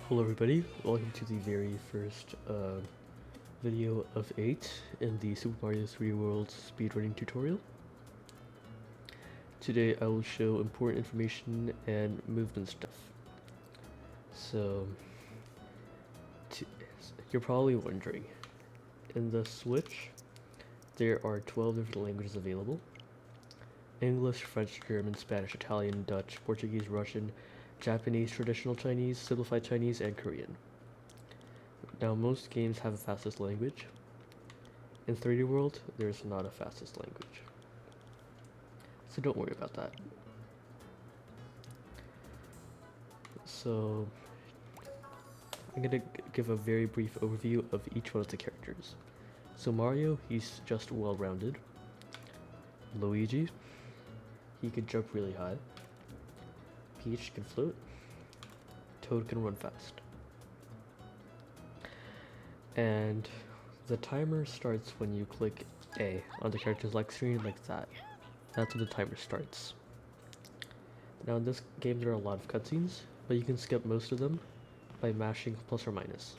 Hello everybody, welcome to the very first video of 8 in the Super Mario 3D World speedrunning tutorial. Today I will show important information and movement stuff. So, you're probably wondering, in the Switch there are 12 different languages available. English, French, German, Spanish, Italian, Dutch, Portuguese, Russian, Japanese, Traditional Chinese, Simplified Chinese, and Korean. Now most games have a fastest language. In 3D World, there's not a fastest language. So don't worry about that. So I'm gonna give a very brief overview of each one of the characters. So Mario, he's just well-rounded. Luigi, he can jump really high. Peach can float. Toad can run fast. And the timer starts when you click A on the character's select screen like that. That's when the timer starts. Now in this game there are a lot of cutscenes, but you can skip most of them by mashing plus or minus.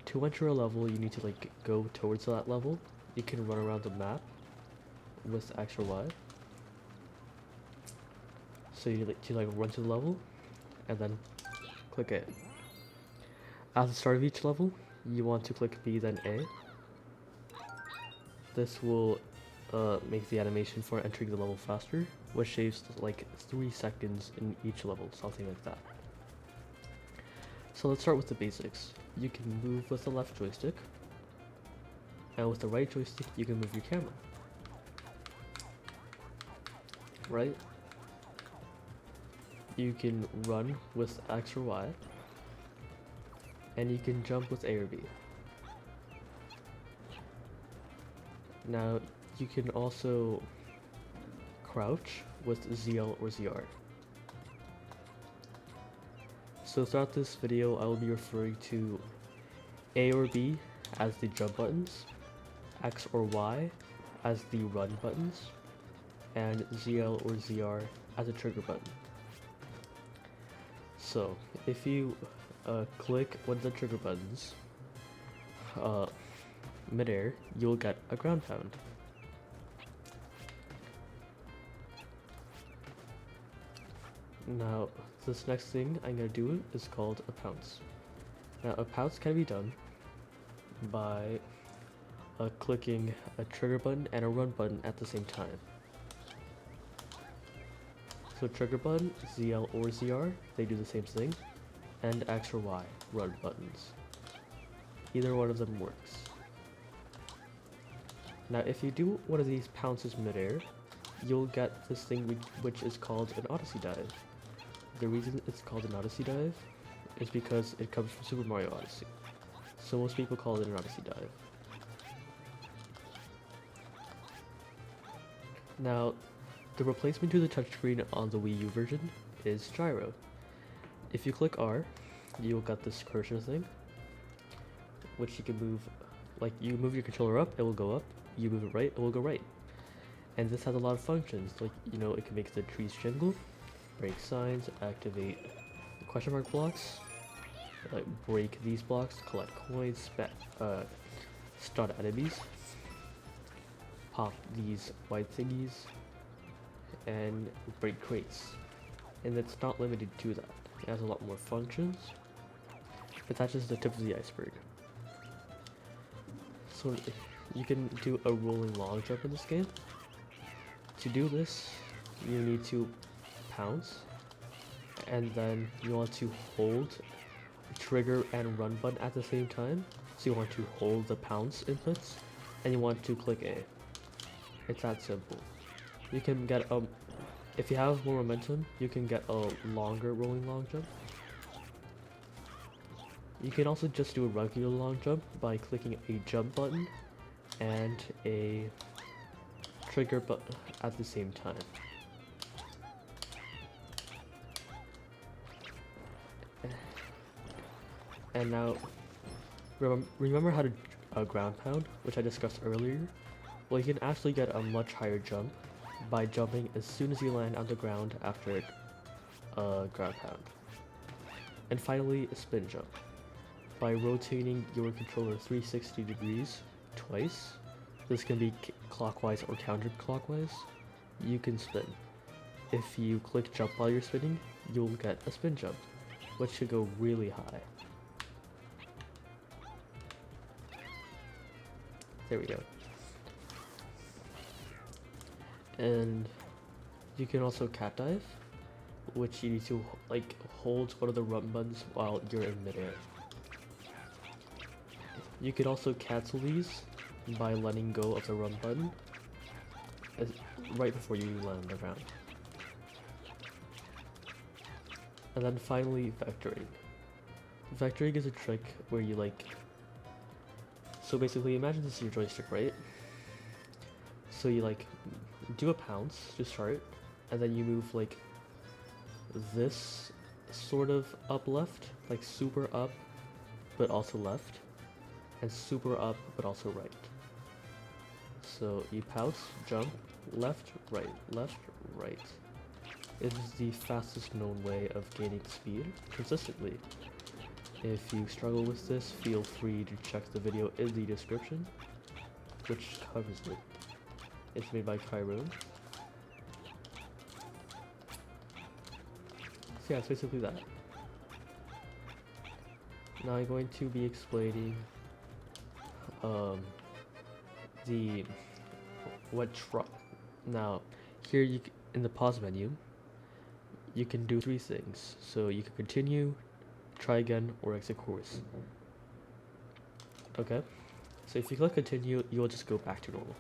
To enter a level, you need to go towards that level. You can run around the map with X or Y. So you run to the level and then click A. At the start of each level, you want to click B then A. This will make the animation for entering the level faster, which saves 3 seconds in each level, something like that. So let's start with the basics. You can move with the left joystick, and with the right joystick you can move your camera. Right? You can run with X or Y, and you can jump with A or B. Now, you can also crouch with ZL or ZR. So throughout this video, I will be referring to A or B as the jump buttons, X or Y as the run buttons, and ZL or ZR as a trigger button. So, if you click one of the trigger buttons mid-air, you'll get a ground pound. Now, this next thing I'm going to do is called a pounce. Now, a pounce can be done by clicking a trigger button and a run button at the same time. So trigger button, ZL or ZR, they do the same thing, and X or Y, run buttons. Either one of them works. Now if you do one of these pounces mid-air, you'll get this thing which is called an Odyssey dive. The reason it's called an Odyssey dive is because it comes from Super Mario Odyssey. So most people call it an Odyssey dive. Now, the replacement to the touchscreen on the Wii U version is gyro. If you click R, you'll get this cursor thing, which you can move. You move your controller up, it will go up. You move it right, it will go right. And this has a lot of functions, it can make the trees jingle, break signs, activate question mark blocks, break these blocks, collect coins, stun enemies, pop these white thingies, and break crates. And it's not limited to that. It has a lot more functions, but that's just the tip of the iceberg. So you can do a rolling long jump in this game. To do this, you need to pounce, and then you want to hold trigger and run button at the same time. So you want to hold the pounce inputs, and you want to click A. It's that simple. You can get if you have more momentum, you can get a longer rolling long jump. You can also just do a regular long jump by clicking a jump button and a trigger button at the same time. And now, remember how to ground pound, which I discussed earlier? Well, you can actually get a much higher jump by jumping as soon as you land on the ground after a ground pound. And finally, a spin jump. By rotating your controller 360 degrees twice, this can be clockwise or counterclockwise, you can spin. If you click jump while you're spinning, you'll get a spin jump, which should go really high. There we go. And you can also cat dive, which you need to like hold one of the run buttons while you're in midair. You can also cancel these by letting go of the run button right before you land on the ground. And then finally, vectoring. Vectoring is a trick where you like... So basically, imagine this is your joystick, right? So you like do a pounce to start, and then you move like this sort of up left, like super up, but also left, and super up, but also right. So you pounce, jump, left, right, left, right. It is the fastest known way of gaining speed consistently. If you struggle with this, feel free to check the video in the description, which covers it. It's made by Kyron. So yeah, it's basically that. Now I'm going to be explaining Now here in the pause menu, you can do 3 things. So you can continue, try again, or exit course. Okay, so if you click continue, you'll just go back to normal.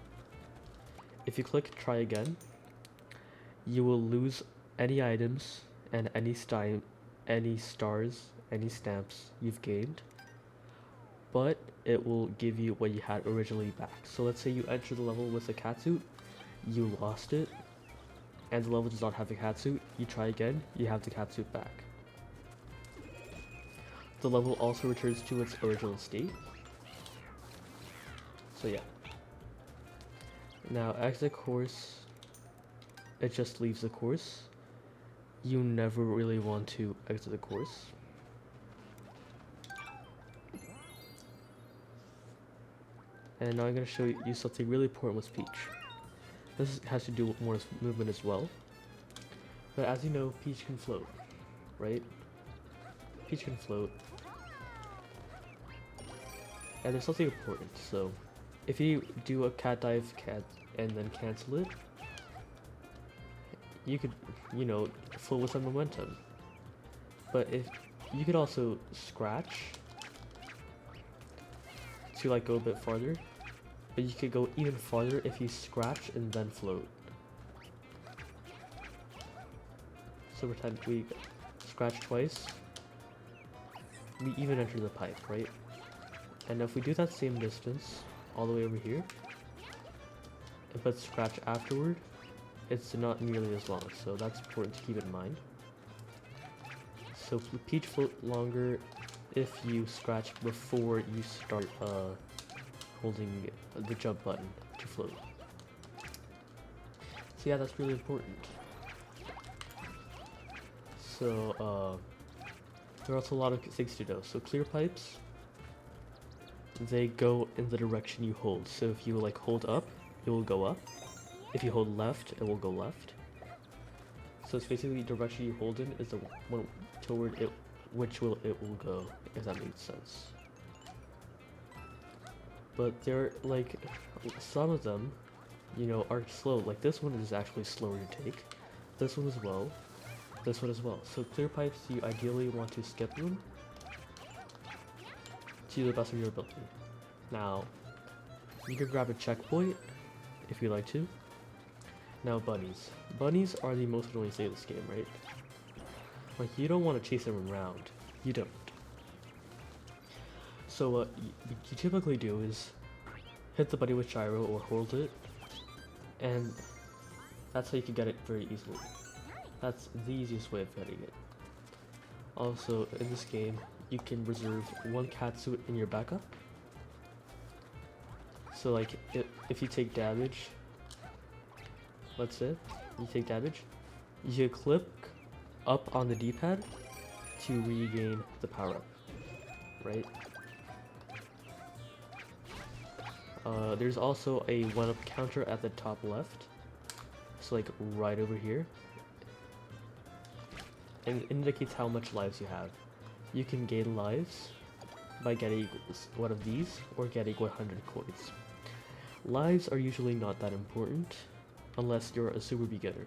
If you click try again, you will lose any items and any stars, any stamps you've gained, but it will give you what you had originally back. So let's say you enter the level with a catsuit, you lost it, and the level does not have a catsuit, you try again, you have the catsuit back. The level also returns to its original state. So yeah. Now exit course, it just leaves the course. You never really want to exit the course. And now I'm going to show you something really important with Peach. This has to do more with movement as well. But as you know, Peach can float, right? Peach can float. And there's something important, so if you do a cat dive and then cancel it, you could, float with some momentum. But if you could also scratch to like go a bit farther, but you could go even farther if you scratch and then float. So pretend we scratch twice, we even enter the pipe, right? And if we do that same distance all the way over here, but scratch afterward, it's not nearly as long, so that's important to keep in mind. So Peach float longer if you scratch before you start holding the jump button to float. So yeah, that's really important. So there are also a lot of things to know. So clear pipes, they go in the direction you hold. So if you like hold up, it will go up. If you hold left, it will go left. So it's basically the direction you hold in is the one toward it, it will go, if that makes sense. But there, like, some of them, are slow. Like this one is actually slower to take. This one as well. This one as well. So clear pipes, you ideally want to skip them to the best of your ability. Now, you can grab a checkpoint if you like to. Now bunnies. Bunnies are the most annoying thing in this game, right? Like, you don't want to chase them around. You don't. So what you typically do is hit the bunny with gyro or hold it, and that's how you can get it very easily. That's the easiest way of getting it. Also, in this game, you can reserve one catsuit in your backup. So like, if you take damage, let's say, you take damage, you click up on the D-pad, to regain the power-up, right? There's also a 1-up counter at the top left, so like right over here, and it indicates how much lives you have. You can gain lives by getting one of these or getting 100 coins. Lives are usually not that important unless you're a super beginner.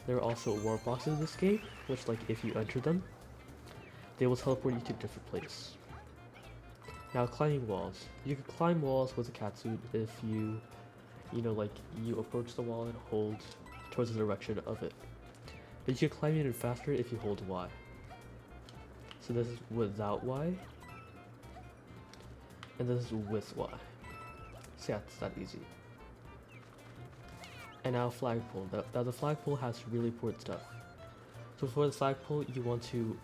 There are also warp boxes in this game, which like if you enter them, they will teleport you to a different place. Now climbing walls. You can climb walls with a catsuit if you like you approach the wall and hold towards the direction of it. But you can climb even faster if you hold Y. So this is without Y, and this is with Y. So yeah, it's that easy. And now flagpole. Now the flagpole has really important stuff. So for the flagpole, you want to,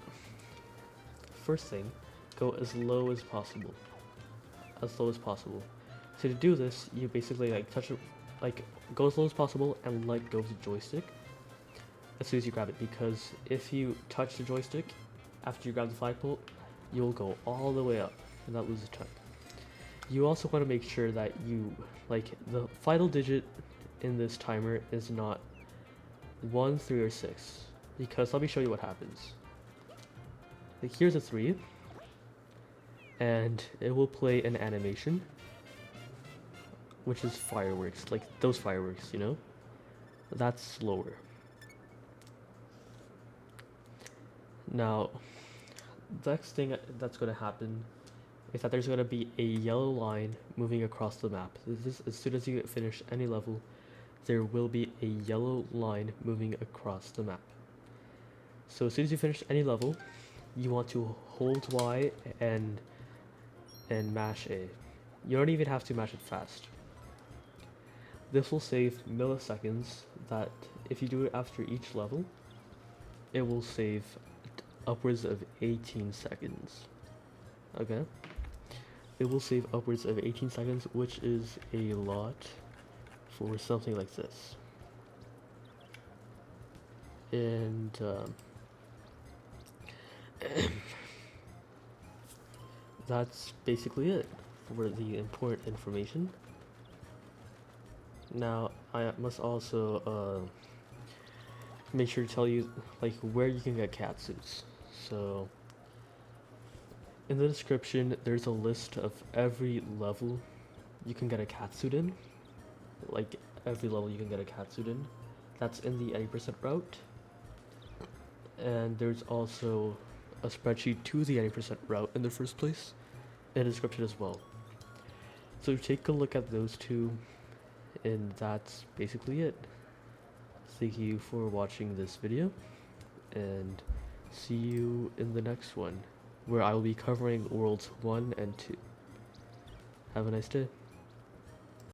first thing, go as low as possible. As low as possible. So to do this, you basically like touch it, like go as low as possible and let go of the joystick as soon as you grab it, because if you touch the joystick after you grab the flagpole, you'll go all the way up and not lose a ton. You also want to make sure that you, like, the final digit in this timer is not 1, 3, or 6, because let me show you what happens. Like, here's a 3, and it will play an animation, which is fireworks, like those fireworks, you know? That's slower. Now, the next thing that's going to happen is that there's going to be a yellow line moving across the map. This is, as soon as you finish any level, there will be a yellow line moving across the map. So as soon as you finish any level, you want to hold Y and mash A. You don't even have to mash it fast. This will save milliseconds that if you do it after each level, it will save upwards of 18 seconds. Okay? It will save upwards of 18 seconds, which is a lot for something like this. And that's basically it for the important information. Now, I must also make sure to tell you like where you can get catsuits. So in the description, there's a list of every level you can get a catsuit in. Like every level you can get a catsuit in. That's in the 80% route. And there's also a spreadsheet to the 80% route in the first place in the description as well. So take a look at those two, and that's basically it. Thank you for watching this video, and see you in the next one, where I will be covering Worlds 1 and 2. Have a nice day.